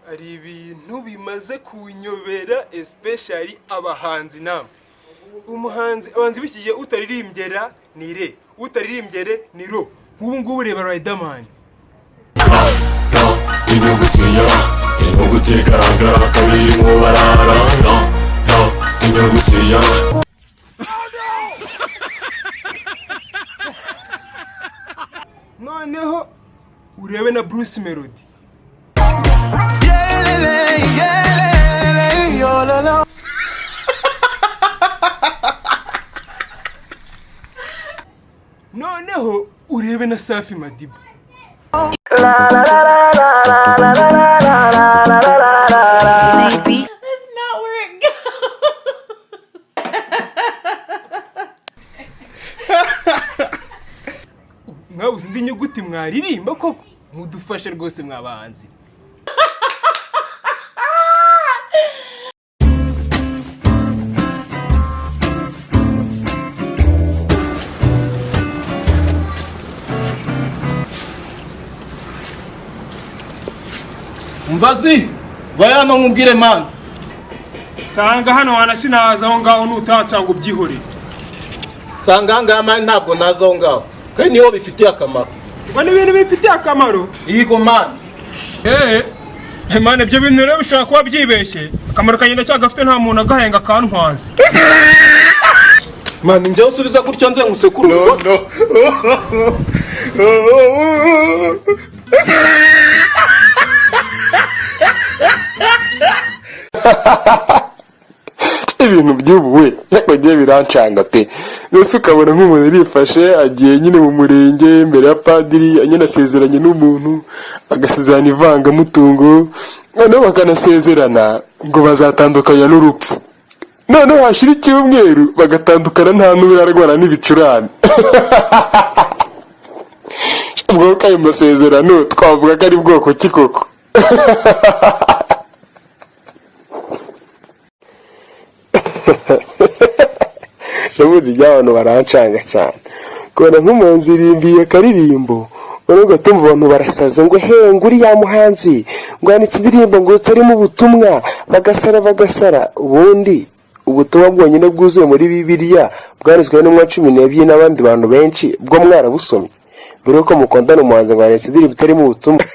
hari ibintu bimaze kunyobera especially abahanzi namwe. Abahanzi bikigiye utaririmbera ni re, utaririmbere ni ro. Ubu ngubu reba Riderman. Inyuguti garagara kabiri ngo barara inyuguti ya Noneho urebe na Bruce Melody. Noneho urebe na Safi Madiba. Maybe that's not where it goes. Mwabuze indi nyuguti mwaririmba koko mudufashe rwose mwabahanzi. Mvazi, vaya hano nkubwire man. Sanga hano wana sinaza aho ngaho nutatsanga ubyihore. Sanga hanga man ntabwo naza aho ngaho. Kandi niho bifitiye akamaro. Ngo ni ibintu bifitiye akamaro. Yego man. Man ibyo bintu rero bishaka kuba byibeshye. Akamaro kagenda cyagafite nta muntu agahenga kantwaza. Man njye usubiza gutyo nze ngusekuru. no ibintu by'ubuwe yakogiye birancanga pe. Ndetse ukabona nk'umuntu yifashe agiye nyine mu murenge imbere ya padiri nyine asezeranye n'umuntu agasezerana ivangamutungo noneho bakanasezerana ngo bazatandukanya n'urupfu. Noneho hashira icyumweru bagatandukana nta n'urarwara n'ibicurane. Ubwo kayo masezerano twavuga ko ari bwoko ki koko? Shabudi ry'abantu barancanga cyane. Kubona nk'umunzi irimbiye karirimbo none ugatumva abantu barasaza ngo he nguri ya muhanzi ngo yanditse indirimbo ngo zitarimo ubutumwa bagasara ubundi ubutumwa bwonyine bwuzuye muri Bibiliya bwarizwe n'umwa 12 n'abandi bantu benshi bwo mwarabusomye mbere yuko mukondana umuhanzi ngo yanditse indirimbo itarimo ubutumwa.